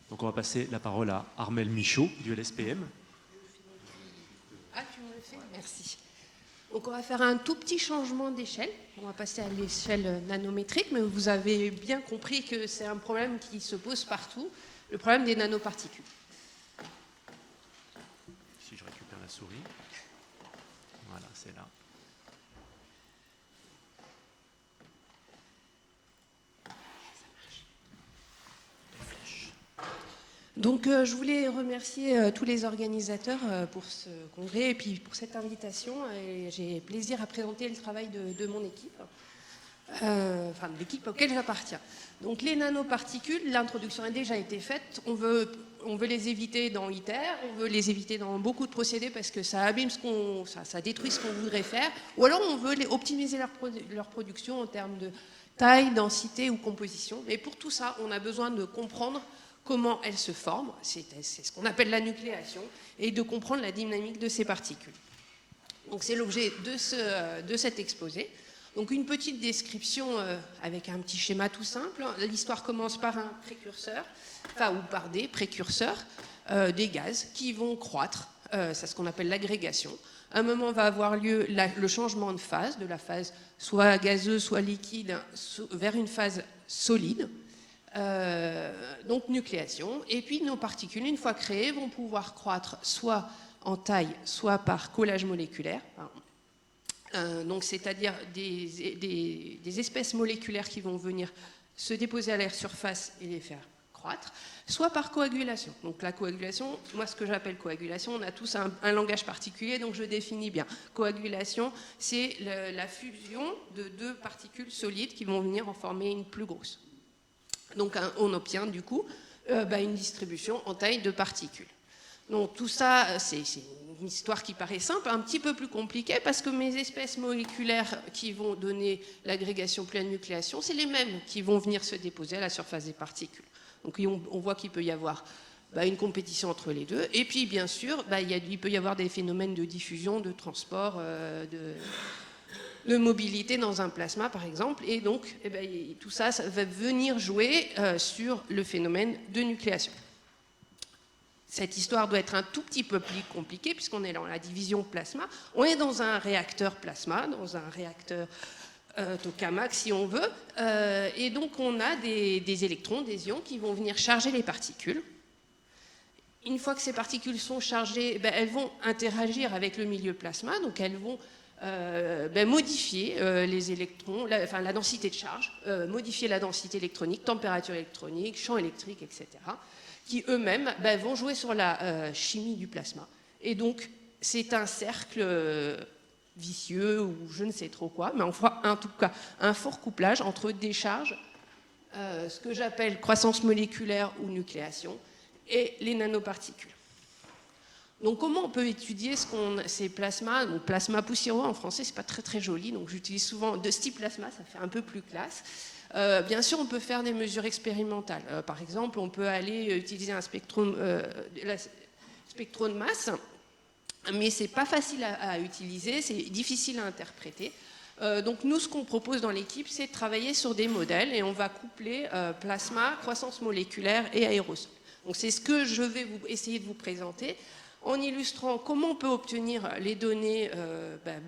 Donc on va passer la parole à Armelle Michaud du LSPM. Ah, tu me le fais? Merci. Donc on va faire un tout petit changement d'échelle. On va passer à l'échelle nanométrique, mais vous avez bien compris que c'est un problème qui se pose partout, le problème des nanoparticules. Si je récupère la souris. Voilà, c'est là. Donc je voulais remercier tous les organisateurs pour ce congrès et puis pour cette invitation. J'ai plaisir à présenter le travail de mon équipe, enfin de l'équipe auquel j'appartiens. Donc les nanoparticules, l'introduction a déjà été faite. On veut les éviter dans ITER, on veut les éviter dans beaucoup de procédés parce que ça abîme ça détruit ce qu'on voudrait faire. Ou alors on veut optimiser leur production en termes de taille, densité ou composition. Et pour tout ça, on a besoin de comprendre comment elles se forment, c'est ce qu'on appelle la nucléation, et de comprendre la dynamique de ces particules. Donc c'est l'objet de cet exposé. Donc une petite description avec un petit schéma tout simple. L'histoire commence par un précurseur, enfin ou par des précurseurs, des gaz qui vont croître, c'est ce qu'on appelle l'agrégation. À un moment va avoir lieu le changement de phase, de la phase soit gazeuse, soit liquide, vers une phase solide. Donc nucléation, et puis nos particules, une fois créées, vont pouvoir croître soit en taille, soit par collage moléculaire, donc c'est-à-dire des espèces moléculaires qui vont venir se déposer à la surface et les faire croître, soit par coagulation. Donc la coagulation, moi ce que j'appelle coagulation, on a tous un langage particulier, donc je définis bien. Coagulation, c'est la fusion de deux particules solides qui vont venir en former une plus grosse. Donc on obtient du coup une distribution en taille de particules. Donc tout ça, c'est une histoire qui paraît simple, un petit peu plus compliquée parce que mes espèces moléculaires qui vont donner l'agrégation puis la nucléation, c'est les mêmes qui vont venir se déposer à la surface des particules. Donc on voit qu'il peut y avoir une compétition entre les deux. Et puis bien sûr, il peut y avoir des phénomènes de diffusion, de transport, de mobilité dans un plasma par exemple, et donc tout ça, ça va venir jouer sur le phénomène de nucléation. Cette histoire doit être un tout petit peu plus compliquée puisqu'on est dans la division plasma, on est dans un réacteur plasma, dans un réacteur tokamak si on veut, et donc on a des électrons, des ions qui vont venir charger les particules. Une fois que ces particules sont chargées, elles vont interagir avec le milieu plasma, donc elles vont modifier les électrons, la densité de charge, modifier la densité électronique, température électronique, champ électrique, etc., qui eux-mêmes vont jouer sur la chimie du plasma. Et donc, c'est un cercle vicieux ou je ne sais trop quoi, mais on fera en tout cas un fort couplage entre des charges, ce que j'appelle croissance moléculaire ou nucléation, et les nanoparticules. Donc comment on peut étudier ces plasmas? Donc plasma poussiéreux en français, c'est pas très très joli, donc j'utilise souvent de ce type plasma, ça fait un peu plus classe. Bien sûr, on peut faire des mesures expérimentales. Par exemple, on peut aller utiliser un spectrum de masse, mais c'est pas facile à utiliser, c'est difficile à interpréter. Donc nous, ce qu'on propose dans l'équipe, c'est de travailler sur des modèles et on va coupler plasma, croissance moléculaire et aérosol. Donc c'est ce que je vais essayer de vous présenter, en illustrant comment on peut obtenir les données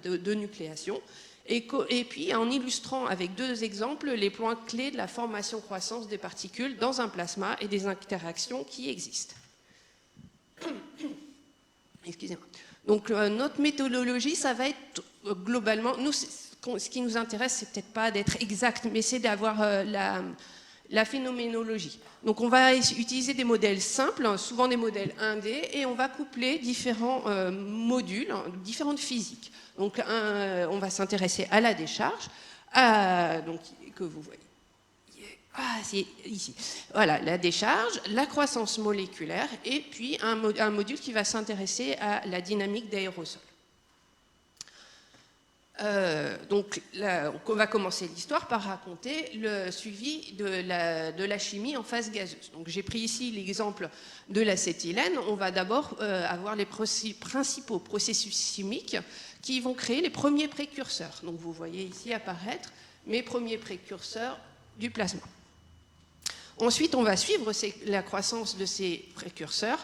de nucléation et puis en illustrant avec deux exemples les points clés de la formation-croissance des particules dans un plasma et des interactions qui existent. Excusez-moi. Donc notre méthodologie, ça va être globalement, nous, ce qui nous intéresse, c'est peut-être pas d'être exact, mais c'est d'avoir la phénoménologie. Donc on va utiliser des modèles simples, souvent des modèles 1D, et on va coupler différents modules, différentes physiques. Donc on va s'intéresser à la décharge, que vous voyez. C'est ici. Voilà, la décharge, la croissance moléculaire, et puis un module qui va s'intéresser à la dynamique d'aérosol. Donc là, on va commencer l'histoire par raconter le suivi de la chimie en phase gazeuse. Donc j'ai pris ici l'exemple de l'acétylène. On va d'abord avoir les principaux processus chimiques qui vont créer les premiers précurseurs. Donc vous voyez ici apparaître mes premiers précurseurs du plasma. Ensuite, on va suivre la croissance de ces précurseurs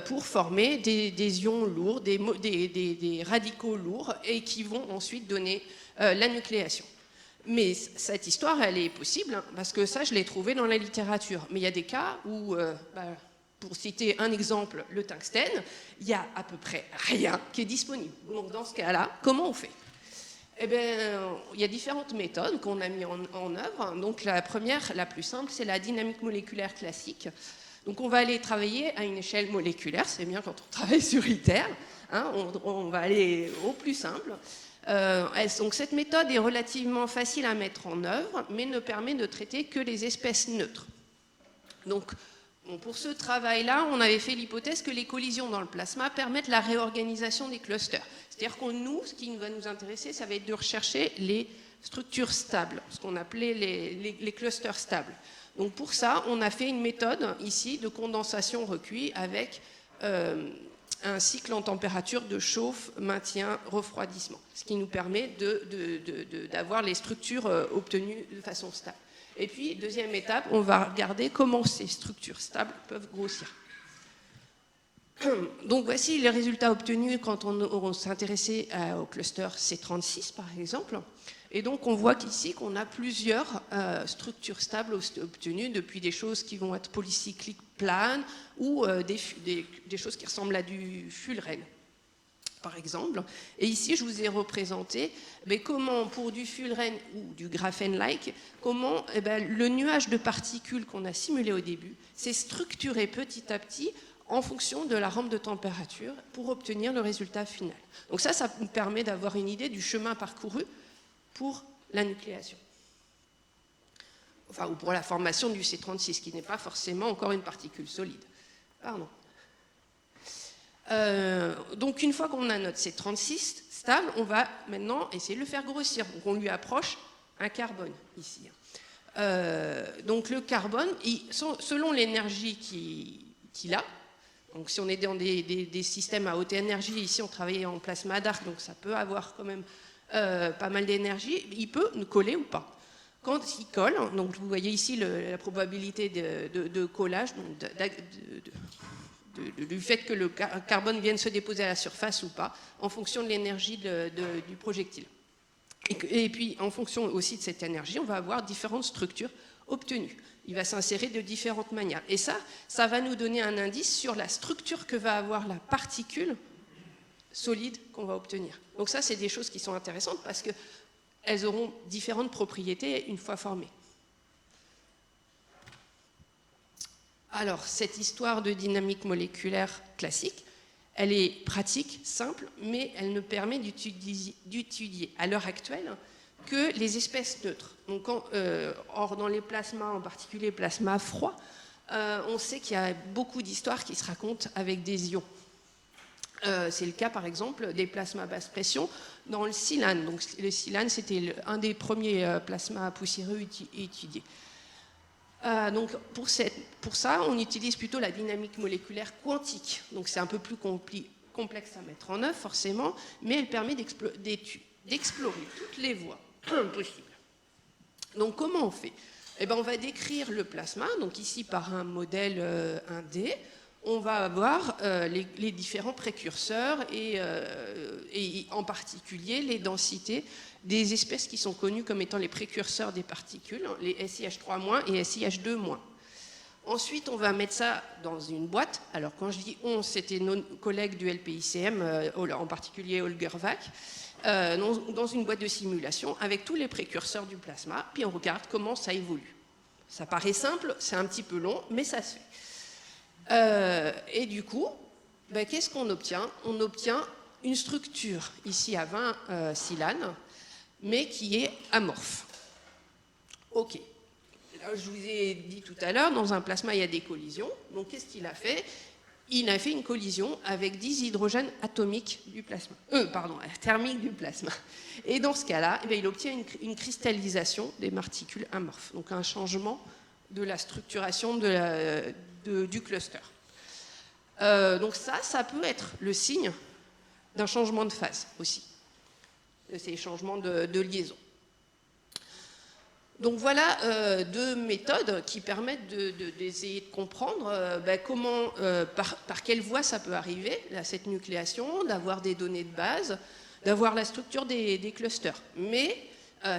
pour former des ions lourds, des radicaux lourds, et qui vont ensuite donner la nucléation. Mais cette histoire, elle est possible, hein, parce que ça, je l'ai trouvé dans la littérature. Mais il y a des cas où, pour citer un exemple, le tungstène, il y a à peu près rien qui est disponible. Donc dans ce cas-là, comment on fait ? Eh bien, il y a différentes méthodes qu'on a mis en œuvre. Donc la première, la plus simple, c'est la dynamique moléculaire classique. Donc on va aller travailler à une échelle moléculaire, c'est bien quand on travaille sur ITER, hein, on va aller au plus simple. Donc cette méthode est relativement facile à mettre en œuvre, mais ne permet de traiter que les espèces neutres. Donc, pour ce travail-là, on avait fait l'hypothèse que les collisions dans le plasma permettent la réorganisation des clusters. C'est-à-dire que nous, ce qui va nous intéresser, ça va être de rechercher les structures stables, ce qu'on appelait les clusters stables. Donc pour ça, on a fait une méthode ici de condensation recuit avec un cycle en température de chauffe, maintien, refroidissement, ce qui nous permet d'avoir les structures obtenues de façon stable. Et puis, deuxième étape, on va regarder comment ces structures stables peuvent grossir. Donc voici les résultats obtenus quand on s'intéressait au cluster C36 par exemple. Et donc on voit qu'ici qu'on a plusieurs structures stables obtenues depuis des choses qui vont être polycycliques planes ou des choses qui ressemblent à du fullerène par exemple. Et ici je vous ai représenté comment pour du fullerène ou du graphène-like, comment le nuage de particules qu'on a simulé au début s'est structuré petit à petit en fonction de la rampe de température pour obtenir le résultat final. Donc ça nous permet d'avoir une idée du chemin parcouru pour la nucléation. Enfin, ou pour la formation du C36, qui n'est pas forcément encore une particule solide. Pardon. Donc une fois qu'on a notre C36 stable, on va maintenant essayer de le faire grossir. Donc on lui approche un carbone ici. Donc le carbone, selon l'énergie qu'il a, donc si on est dans des systèmes à haute énergie, ici on travaillait en plasma d'arc, donc ça peut avoir quand même pas mal d'énergie, il peut nous coller ou pas. Quand il colle, donc vous voyez ici la probabilité de collage, du fait que le carbone vienne se déposer à la surface ou pas, en fonction de l'énergie du projectile. Et puis en fonction aussi de cette énergie, on va avoir différentes structures obtenues. Il va s'insérer de différentes manières. Et ça va nous donner un indice sur la structure que va avoir la particule solide qu'on va obtenir. Donc ça, c'est des choses qui sont intéressantes parce qu'elles auront différentes propriétés une fois formées. Alors, cette histoire de dynamique moléculaire classique, elle est pratique, simple, mais elle ne permet d'étudier à l'heure actuelle que les espèces neutres. Donc, or, dans les plasmas, en particulier plasma froid, on sait qu'il y a beaucoup d'histoires qui se racontent avec des ions. C'est le cas, par exemple, des plasmas basse pression dans le silane. Donc, le silane, c'était un des premiers plasmas poussiéreux étudiés. Donc, pour ça, on utilise plutôt la dynamique moléculaire quantique. Donc, c'est un peu plus complexe à mettre en œuvre, forcément, mais elle permet d'explorer toutes les voies possibles. Donc, comment on fait ? On va décrire le plasma, donc ici par un modèle 1D. On va avoir les différents précurseurs et en particulier les densités des espèces qui sont connues comme étant les précurseurs des particules, les SiH3- et SiH2-. Ensuite, on va mettre ça dans une boîte. Alors, quand je dis on, c'était nos collègues du LPICM, en particulier Holger Wack, dans une boîte de simulation avec tous les précurseurs du plasma, puis on regarde comment ça évolue. Ça paraît simple, c'est un petit peu long, mais ça se fait. Et du coup, qu'est-ce qu'on obtient ? On obtient une structure, ici à 20 silanes, mais qui est amorphe. OK. Là, je vous ai dit tout à l'heure, dans un plasma, il y a des collisions. Donc, qu'est-ce qu'il a fait ? Il a fait une collision avec 10 hydrogènes atomiques du plasma. Thermiques du plasma. Et dans ce cas-là, il obtient une cristallisation des particules amorphes. Donc, un changement de la structuration du cluster. Donc ça peut être le signe d'un changement de phase aussi, de ces changements de liaison. Donc voilà deux méthodes qui permettent d'essayer de comprendre comment, par quelle voie ça peut arriver, cette nucléation, d'avoir des données de base, d'avoir la structure des clusters. Mais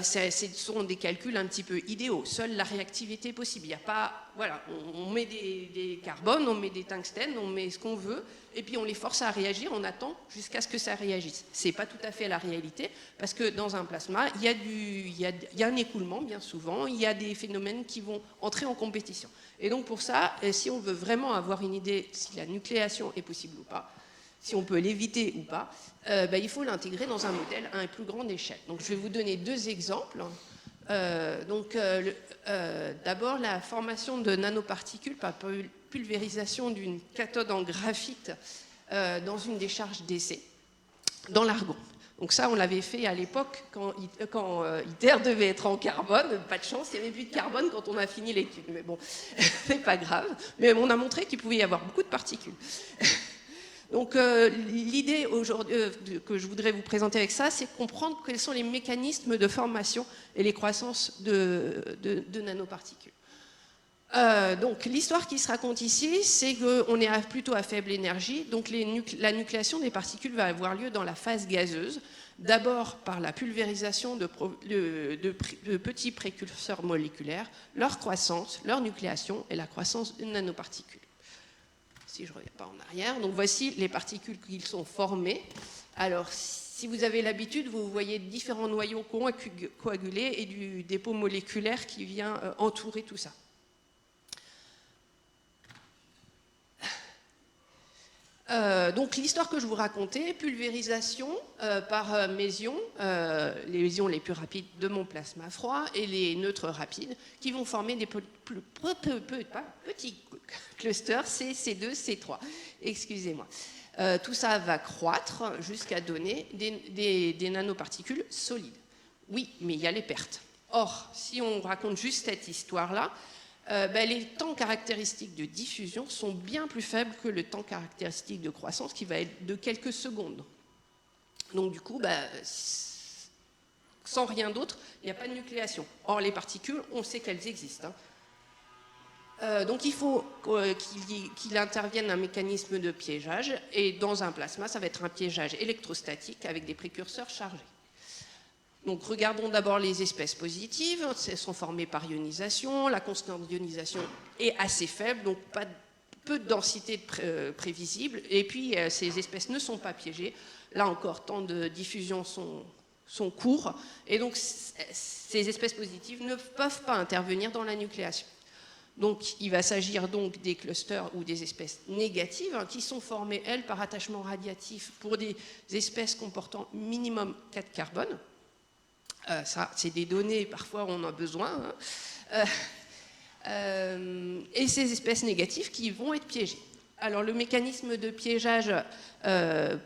ce sont des calculs un petit peu idéaux. Seule la réactivité est possible. Il n'y a pas, voilà, on met des carbones, on met des tungstènes, on met ce qu'on veut, et puis on les force à réagir, on attend jusqu'à ce que ça réagisse. Ce n'est pas tout à fait la réalité, parce que dans un plasma, il y a un écoulement, bien souvent, il y a des phénomènes qui vont entrer en compétition. Et donc pour ça, si on veut vraiment avoir une idée si la nucléation est possible ou pas, si on peut l'éviter ou pas, il faut l'intégrer dans un modèle à une plus grande échelle. Donc je vais vous donner deux exemples. D'abord, la formation de nanoparticules par pulvérisation d'une cathode en graphite dans une décharge d'essai, dans l'argon. Donc ça, on l'avait fait à l'époque quand ITER devait être en carbone. Pas de chance, il n'y avait plus de carbone quand on a fini l'étude. Mais bon, c'est pas grave. Mais on a montré qu'il pouvait y avoir beaucoup de particules. Donc l'idée aujourd'hui que je voudrais vous présenter avec ça, c'est comprendre quels sont les mécanismes de formation et les croissances de nanoparticules. Donc l'histoire qui se raconte ici, c'est qu'on est plutôt à faible énergie, donc la nucléation des particules va avoir lieu dans la phase gazeuse, d'abord par la pulvérisation de petits précurseurs moléculaires, leur croissance, leur nucléation et la croissance de nanoparticules. Si je ne reviens pas en arrière, donc voici les particules qui sont formées. Alors, si vous avez l'habitude, vous voyez différents noyaux coagulés et du dépôt moléculaire qui vient entourer tout ça. Donc l'histoire que je vous racontais, pulvérisation par mésion, les mésions les plus rapides de mon plasma froid et les neutres rapides qui vont former des petits clusters C2, C3. Excusez-moi. Tout ça va croître jusqu'à donner des nanoparticules solides. Oui, mais il y a les pertes. Or, si on raconte juste cette histoire-là, les temps caractéristiques de diffusion sont bien plus faibles que le temps caractéristique de croissance qui va être de quelques secondes. Donc du coup, sans rien d'autre, il n'y a pas de nucléation. Or, les particules, on sait qu'elles existent. Donc il faut qu'il intervienne un mécanisme de piégeage, et dans un plasma, ça va être un piégeage électrostatique avec des précurseurs chargés. Donc regardons d'abord les espèces positives, elles sont formées par ionisation, la constante d'ionisation est assez faible, donc peu de densité prévisible, et puis ces espèces ne sont pas piégées, là encore temps de diffusion sont courts, et donc ces espèces positives ne peuvent pas intervenir dans la nucléation. Donc il va s'agir donc des clusters ou des espèces négatives qui sont formées, elles, par attachement radiatif pour des espèces comportant minimum 4 carbones. Ça, c'est des données, parfois on en a besoin. Et ces espèces négatives qui vont être piégées. Alors le mécanisme de piégeage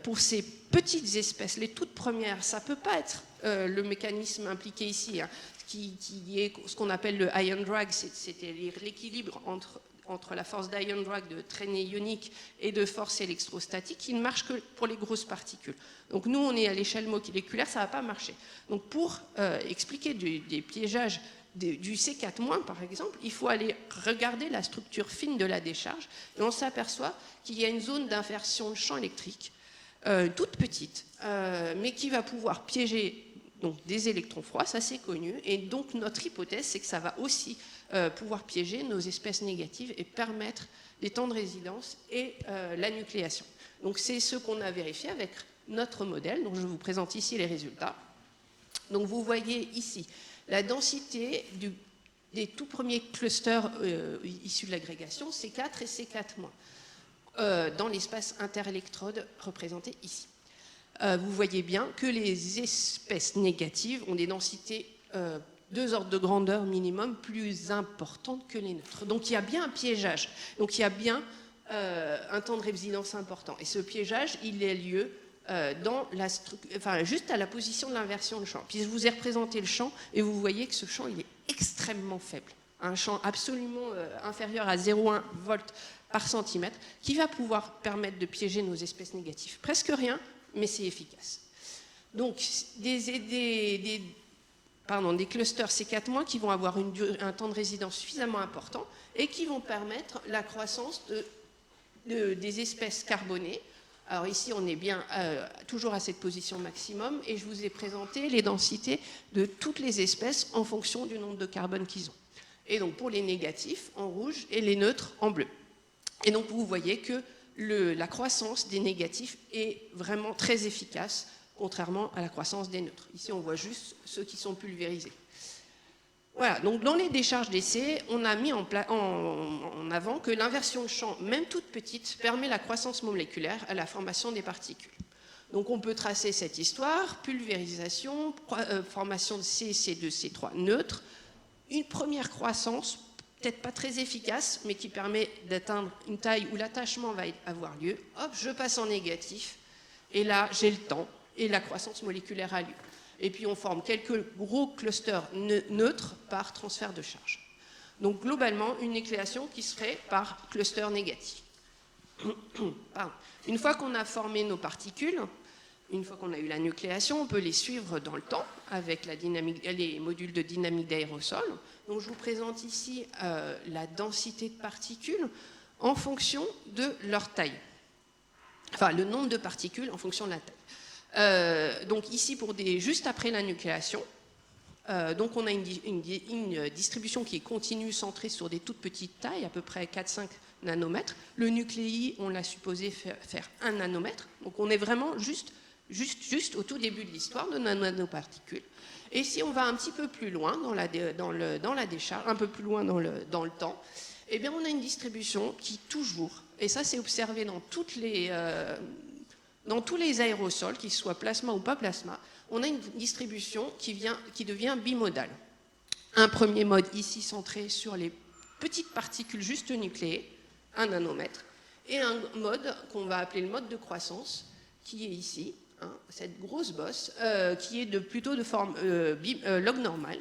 pour ces petites espèces, les toutes premières, ça ne peut pas être le mécanisme impliqué ici, qui est ce qu'on appelle le ion drag, c'était l'équilibre entre la force d'ion drag de traînée ionique et de force électrostatique qui ne marche que pour les grosses particules. Donc nous, on est à l'échelle moléculaire, ça ne va pas marcher. Donc pour expliquer des piégeages du C4-, par exemple, il faut aller regarder la structure fine de la décharge et on s'aperçoit qu'il y a une zone d'inversion de champ électrique toute petite, mais qui va pouvoir piéger donc, des électrons froids, ça c'est connu, et donc notre hypothèse c'est que ça va aussi pouvoir piéger nos espèces négatives et permettre des temps de résidence et la nucléation. Donc c'est ce qu'on a vérifié avec notre modèle, donc je vous présente ici les résultats. Donc vous voyez ici la densité des tout premiers clusters issus de l'agrégation, C4 et C4-, dans l'espace interélectrode représenté ici. Vous voyez bien que les espèces négatives ont des densités 2 ordres de grandeur minimum plus importantes que les neutres. Donc il y a bien un piégeage, donc il y a bien un temps de résidence important. Et ce piégeage, il a lieu juste à la position de l'inversion de champ. Puis je vous ai représenté le champ et vous voyez que ce champ, il est extrêmement faible. Un champ absolument inférieur à 0,1 volts par centimètre qui va pouvoir permettre de piéger nos espèces négatives. Presque rien, mais c'est efficace. Donc, des clusters C4- qui vont avoir un temps de résidence suffisamment important et qui vont permettre la croissance des espèces carbonées. Alors ici, on est bien toujours à cette position maximum et je vous ai présenté les densités de toutes les espèces en fonction du nombre de carbone qu'ils ont. Et donc pour les négatifs en rouge et les neutres en bleu. Et donc vous voyez que la croissance des négatifs est vraiment très efficace, contrairement à la croissance des neutres. Ici, on voit juste ceux qui sont pulvérisés. Voilà, donc dans les décharges d'essai, on a mis en avant que l'inversion de champ, même toute petite, permet la croissance moléculaire à la formation des particules. Donc on peut tracer cette histoire, pulvérisation, formation de C, C2, C3 neutres, une première croissance, peut-être pas très efficace, mais qui permet d'atteindre une taille où l'attachement va avoir lieu. Hop, je passe en négatif, et là j'ai le temps, et la croissance moléculaire a lieu. Et puis on forme quelques gros clusters neutres par transfert de charge. Donc globalement, une nucléation qui serait par cluster négatif. Une fois qu'on a formé nos particules, une fois qu'on a eu la nucléation, on peut les suivre dans le temps avec les modules de dynamique d'aérosol. Donc je vous présente ici la densité de particules en fonction de leur taille. Enfin, le nombre de particules en fonction de la taille. Donc ici, juste après la nucléation, donc on a une distribution qui est continue, centrée sur des toutes petites tailles, à peu près 4-5 nanomètres. Le nucléi, on l'a supposé faire 1 nanomètre. Donc on est vraiment juste au tout début de l'histoire de nanoparticules. Et si on va un petit peu plus loin dans la décharge, un peu plus loin dans le temps, eh bien on a une distribution qui toujours, et ça c'est observé dans tous les aérosols, qu'ils soient plasma ou pas plasma, on a une distribution qui devient bimodale. Un premier mode ici centré sur les petites particules juste nucléées, 1 nanomètre, et un mode qu'on va appeler le mode de croissance, qui est ici, cette grosse bosse, qui est plutôt de forme log normale.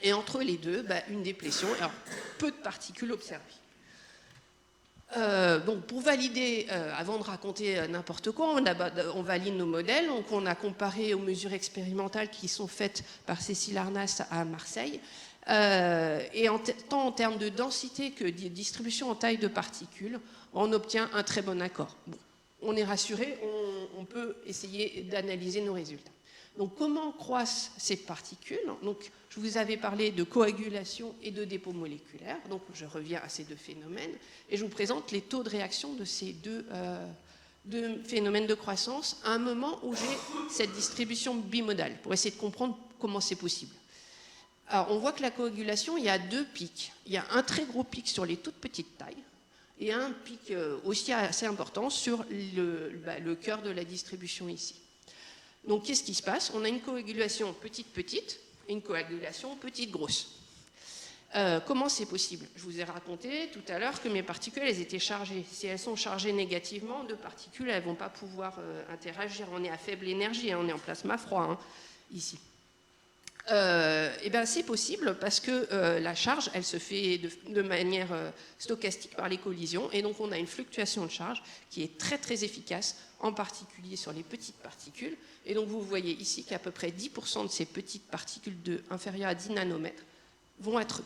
Et entre les deux, une déplétion, alors peu de particules observées. Donc pour valider, avant de raconter n'importe quoi, on valide nos modèles. Donc on a comparé aux mesures expérimentales qui sont faites par Cécile Arnas à Marseille. Et tant en termes de densité que de distribution en taille de particules, on obtient un très bon accord. Bon, on est rassuré, on peut essayer d'analyser nos résultats. Donc comment croissent ces particules? Donc, je vous avais parlé de coagulation et de dépôt moléculaire. Donc je reviens à ces deux phénomènes et je vous présente les taux de réaction de ces deux phénomènes de croissance à un moment où j'ai cette distribution bimodale pour essayer de comprendre comment c'est possible. Alors on voit que la coagulation, il y a 2 pics. Il y a un très gros pic sur les toutes petites tailles et un pic aussi assez important sur le cœur de la distribution ici. Donc, qu'est-ce qui se passe? On a une coagulation petite-petite et une coagulation petite-grosse. Comment c'est possible? Je vous ai raconté tout à l'heure que mes particules, elles étaient chargées. Si elles sont chargées négativement, 2 particules, elles ne vont pas pouvoir interagir. On est à faible énergie, on est en plasma froid, ici. Et bien, c'est possible parce que la charge, elle se fait de manière stochastique par les collisions. Et donc, on a une fluctuation de charge qui est très, très efficace, en particulier sur les petites particules. Et donc, vous voyez ici qu'à peu près 10% de ces petites particules inférieures à 10 nanomètres vont être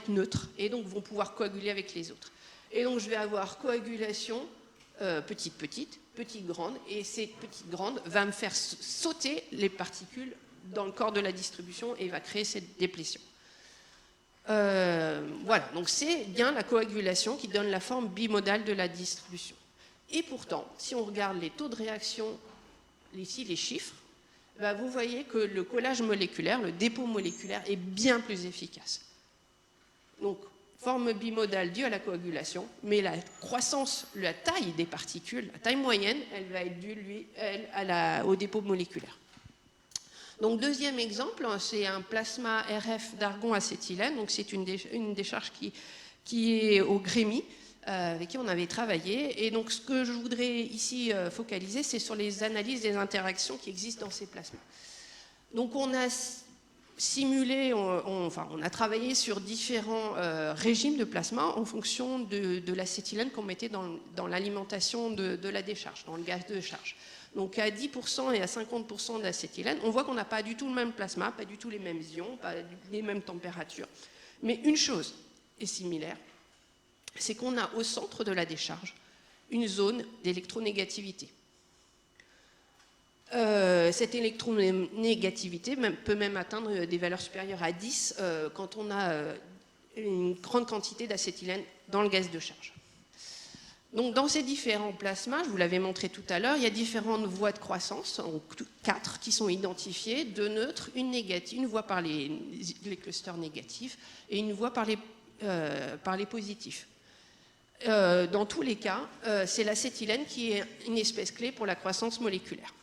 neutres et donc vont pouvoir coaguler avec les autres. Et donc, je vais avoir coagulation petite, grande. Et ces petites grandes vont me faire sauter les particules dans le corps de la distribution et va créer cette déplétion. Voilà, donc c'est bien la coagulation qui donne la forme bimodale de la distribution. Et pourtant, si on regarde les taux de réaction, ici les chiffres, vous voyez que le collage moléculaire, le dépôt moléculaire est bien plus efficace. Donc, forme bimodale due à la coagulation, mais la croissance, la taille des particules, la taille moyenne, elle va être due, au dépôt moléculaire. Donc, deuxième exemple, c'est un plasma RF d'argon acétylène. Donc, c'est une décharge qui est au Grémy, avec qui on avait travaillé. Et donc, ce que je voudrais ici focaliser, c'est sur les analyses des interactions qui existent dans ces plasmas. Donc, on a simulé, on a travaillé sur différents régimes de plasma en fonction de l'acétylène qu'on mettait dans l'alimentation de la décharge, dans le gaz de charge. Donc à 10% et à 50% d'acétylène, on voit qu'on n'a pas du tout le même plasma, pas du tout les mêmes ions, pas les mêmes températures. Mais une chose est similaire, c'est qu'on a au centre de la décharge une zone d'électronégativité. Cette électronégativité peut même atteindre des valeurs supérieures à 10 quand on a une grande quantité d'acétylène dans le gaz de charge. Donc, dans ces différents plasmas, je vous l'avais montré tout à l'heure, il y a différentes voies de croissance, donc 4 qui sont identifiées, 2 neutres, une négative, une voie par les clusters négatifs et une voie par les positifs. Dans tous les cas, c'est l'acétylène qui est une espèce clé pour la croissance moléculaire.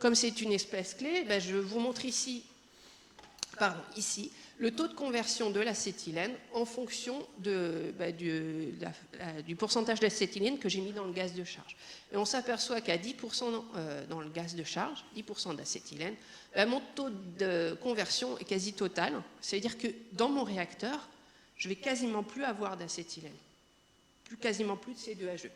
Comme c'est une espèce clé, je vous montre ici, le taux de conversion de l'acétylène en fonction du pourcentage d'acétylène que j'ai mis dans le gaz de charge. Et on s'aperçoit qu'à 10% dans le gaz de charge, 10% d'acétylène, mon taux de conversion est quasi total. C'est-à-dire que dans mon réacteur, je ne vais quasiment plus avoir d'acétylène, quasiment plus de C2H2.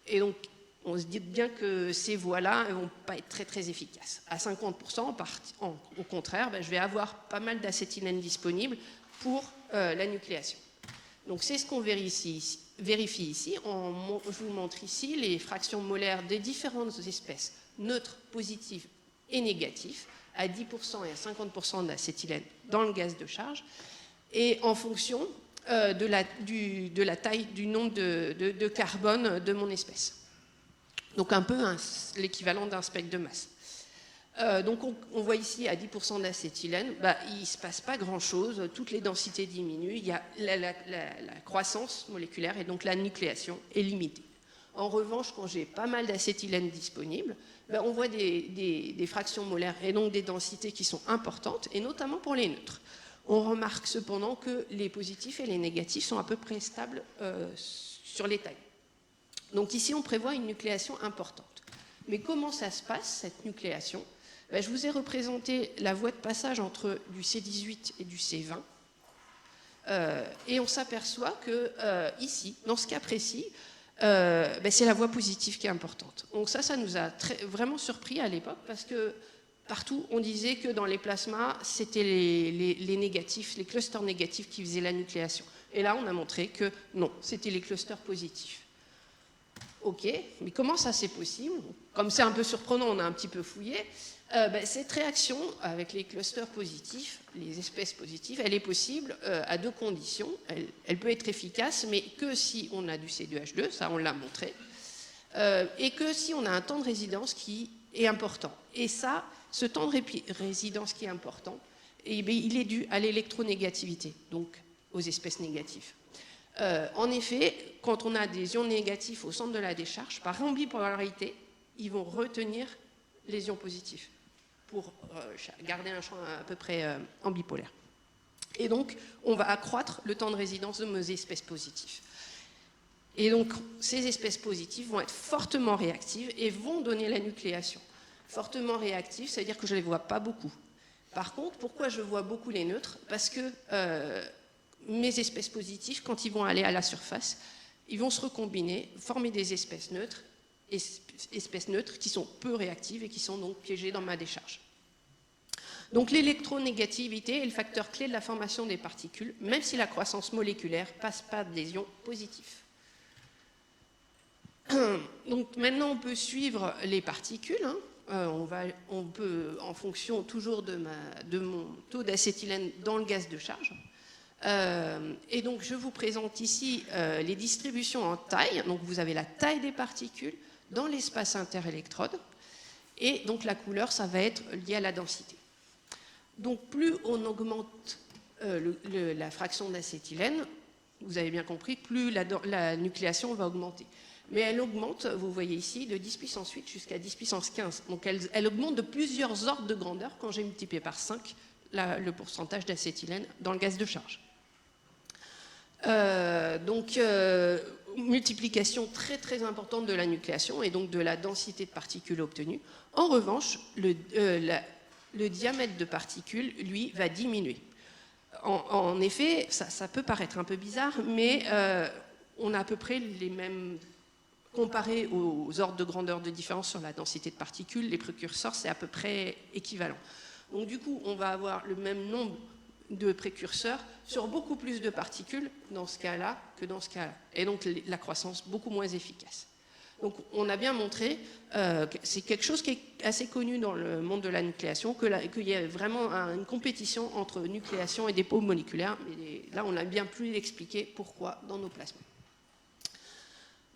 Et donc, on se dit bien que ces voies-là ne vont pas être très, très efficaces. À 50%, au contraire, je vais avoir pas mal d'acétylène disponible pour la nucléation. Donc, c'est ce qu'on vérifie ici. Je vous montre ici les fractions molaires des différentes espèces, neutres, positives et négatives, à 10% et à 50% d'acétylène dans le gaz de charge, et en fonction de la taille, du nombre de carbone de mon espèce. Donc un peu l'équivalent d'un spectre de masse. Donc on voit ici à 10% d'acétylène, il ne se passe pas grand-chose, toutes les densités diminuent, il y a la croissance moléculaire et donc la nucléation est limitée. En revanche, quand j'ai pas mal d'acétylène disponible, on voit des fractions molaires et donc des densités qui sont importantes, et notamment pour les neutres. On remarque cependant que les positifs et les négatifs sont à peu près stables sur les tailles. Donc ici, on prévoit une nucléation importante. Mais comment ça se passe, cette nucléation ? Je vous ai représenté la voie de passage entre du C18 et du C20. Et on s'aperçoit que ici, dans ce cas précis, c'est la voie positive qui est importante. Donc ça nous a vraiment surpris à l'époque, parce que partout, on disait que dans les plasmas, c'était les négatifs, les clusters négatifs qui faisaient la nucléation. Et là, on a montré que non, c'était les clusters positifs. Ok, mais comment ça c'est possible ? Comme c'est un peu surprenant, on a un petit peu fouillé. Cette réaction avec les clusters positifs, les espèces positives, elle est possible à 2 conditions. Elle peut être efficace, mais que si on a du C2H2, ça on l'a montré, et que si on a un temps de résidence qui est important. Et ça, ce temps de résidence qui est important, il est dû à l'électronégativité, donc aux espèces négatives. En effet, quand on a des ions négatifs au centre de la décharge, par ambipolarité, ils vont retenir les ions positifs pour garder un champ à peu près ambipolaire. Et donc, on va accroître le temps de résidence de nos espèces positives. Et donc, ces espèces positives vont être fortement réactives et vont donner la nucléation. Fortement réactives, ça veut dire que je ne les vois pas beaucoup. Par contre, pourquoi je vois beaucoup les neutres ? Parce que mes espèces positives, quand ils vont aller à la surface, ils vont se recombiner, former des espèces neutres qui sont peu réactives et qui sont donc piégées dans ma décharge. Donc l'électronégativité est le facteur clé de la formation des particules, même si la croissance moléculaire passe par des ions positifs. Donc maintenant, on peut suivre les particules. On peut, en fonction toujours de mon taux d'acétylène dans le gaz de charge. Et donc, je vous présente ici les distributions en taille. Donc, vous avez la taille des particules dans l'espace interélectrode. Et donc, la couleur, ça va être lié à la densité. Donc, plus on augmente la fraction d'acétylène, vous avez bien compris, plus la nucléation va augmenter. Mais elle augmente, vous voyez ici, de 10 puissance 8 jusqu'à 10 puissance 15. Donc, elle augmente de plusieurs ordres de grandeur quand j'ai multiplié par 5 le pourcentage d'acétylène dans le gaz de charge. Multiplication très très importante de la nucléation et donc de la densité de particules obtenues. En revanche, le diamètre de particules, lui, va diminuer. En effet, ça peut paraître un peu bizarre, mais on a à peu près les mêmes comparé aux ordres de grandeur de différence sur la densité de particules, les précurseurs, c'est à peu près équivalent. Donc du coup, on va avoir le même nombre de précurseurs sur beaucoup plus de particules dans ce cas-là que dans ce cas-là. Et donc la croissance beaucoup moins efficace. Donc on a bien montré, c'est quelque chose qui est assez connu dans le monde de la nucléation, qu'il y a vraiment une compétition entre nucléation et dépôt moléculaire. Mais là, on a bien pu expliquer pourquoi dans nos plasmas.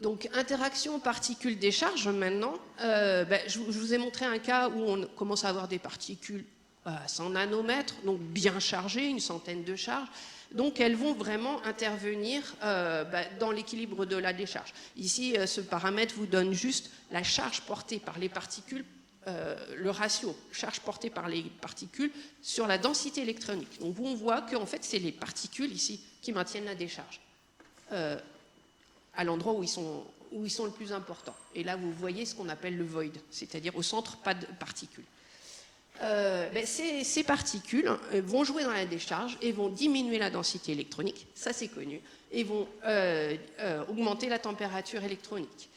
Donc interaction particules-décharge maintenant. Je vous ai montré un cas où on commence à avoir des particules à 100 nanomètres, donc bien chargées, une centaine de charges. Donc elles vont vraiment intervenir dans l'équilibre de la décharge. Ici, ce paramètre vous donne juste la charge portée par les particules, le ratio charge portée par les particules sur la densité électronique. Donc on voit qu'en fait, c'est les particules ici qui maintiennent la décharge à l'endroit où ils sont le plus importants. Et là, vous voyez ce qu'on appelle le void, c'est-à-dire au centre, pas de particules. Ces particules vont jouer dans la décharge et vont diminuer la densité électronique, ça c'est connu, et vont augmenter la température électronique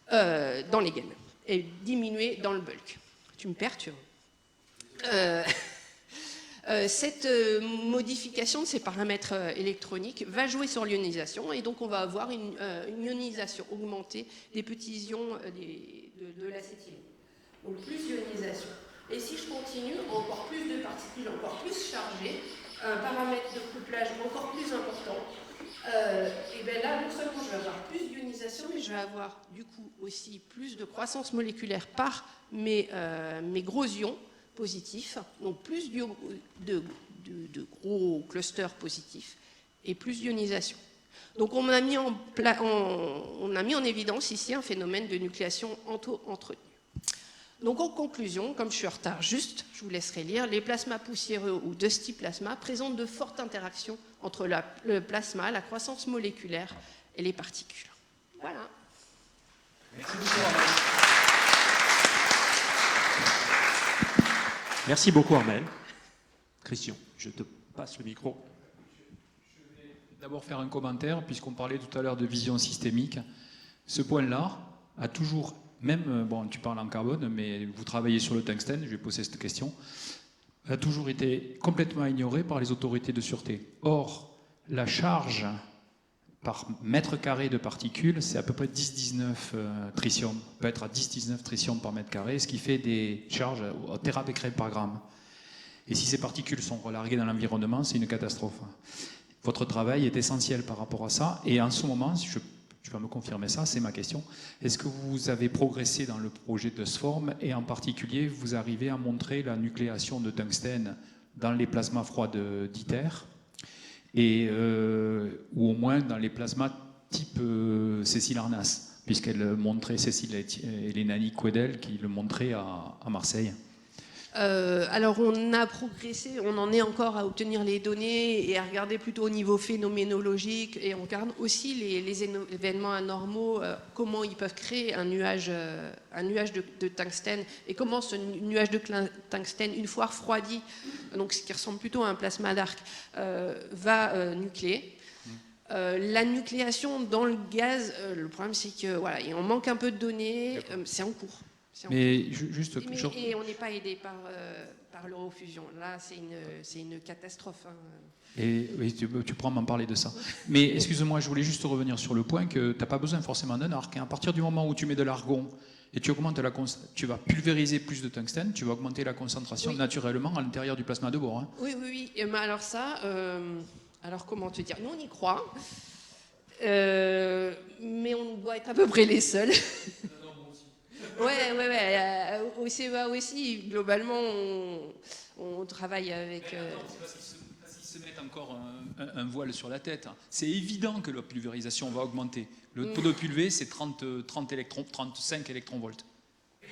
dans les gaines et diminuer dans le bulk. Tu me perturbes. Cette modification de ces paramètres électroniques va jouer sur l'ionisation et donc on va avoir une ionisation augmentée des petits ions de l'acétylène. Donc plus d'ionisation. Et si je continue, encore plus de particules, encore plus chargées, un paramètre de couplage encore plus important, et bien là, non seulement je vais avoir plus d'ionisation, mais je vais avoir du coup aussi plus de croissance moléculaire par mes gros ions positifs, donc plus de gros clusters positifs et plus d'ionisation. Donc on a mis en évidence ici un phénomène de nucléation entretenue. Donc en conclusion, comme je suis en retard juste, je vous laisserai lire, les plasmas poussiéreux ou dusty plasma présentent de fortes interactions entre le plasma, la croissance moléculaire et les particules. Voilà. Merci beaucoup, Armelle. Merci beaucoup, Armelle. Christian, je te passe le micro. Je vais d'abord faire un commentaire, puisqu'on parlait tout à l'heure de vision systémique. Ce point-là a toujours... Même, bon, tu parles en carbone, mais vous travaillez sur le tungstène, je vais poser cette question, a toujours été complètement ignoré par les autorités de sûreté. Or, la charge par mètre carré de particules, c'est à peu près 10-19 tritium, peut être à 10-19 tritium par mètre carré, ce qui fait des charges au térabécrel par gramme. Et si ces particules sont relarguées dans l'environnement, c'est une catastrophe. Votre travail est essentiel par rapport à ça, et en ce moment, tu vas me confirmer ça, c'est ma question. Est-ce que vous avez progressé dans le projet de SFORM et en particulier, vous arrivez à montrer la nucléation de tungstène dans les plasmas froids d'ITER et ou au moins dans les plasmas type Cécile Arnas, puisqu'elle montrait, Cécile Elena Quedel, qui le montrait à Marseille. Alors on a progressé, on en est encore à obtenir les données et à regarder plutôt au niveau phénoménologique et on regarde aussi les événements anormaux, comment ils peuvent créer un nuage de tungstène et comment ce nuage de tungstène, une fois refroidi, donc ce qui ressemble plutôt à un plasma d'arc, va nucléer. La nucléation dans le gaz, le problème c'est que voilà, on manque un peu de données, c'est en cours. Mais et on n'est pas aidé par l'eurofusion. Là, c'est une catastrophe. Hein. Et tu pourras m'en parler de ça. Mais excuse-moi, je voulais juste revenir sur le point que tu n'as pas besoin forcément d'un arc. Hein. À partir du moment où tu mets de l'argon et tu vas pulvériser plus de tungstène, tu vas augmenter la concentration naturellement à l'intérieur du plasma de bord. Hein. Oui. Et alors ça, alors comment te dire, nous on y croit, mais on doit être à peu près les seuls. Ouais. Au CEA aussi, globalement, on travaille avec... Parce qu'ils se mettent encore un voile sur la tête. C'est évident que la pulvérisation va augmenter. Le taux de pulvé, c'est 35 électronvolts,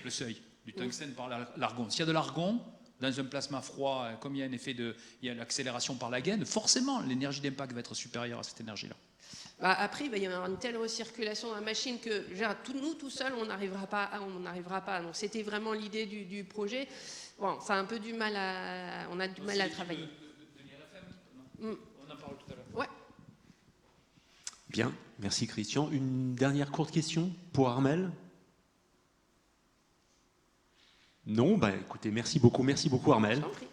le seuil du tungstène par l'argon. S'il y a de l'argon dans un plasma froid, comme il y a un effet il y a l'accélération par la gaine, forcément, l'énergie d'impact va être supérieure à cette énergie-là. Après, il va y avoir une telle recirculation dans la machine que nous, tout seuls, on n'arrivera pas. Donc, c'était vraiment l'idée du projet. Bon, ça a un peu du mal on a du mal à travailler. De l'IRFM, on en parle tout à l'heure. Ouais. Bien, merci Christian. Une dernière courte question pour Armelle? Non, bah écoutez, merci beaucoup Armelle. Je t'en prie.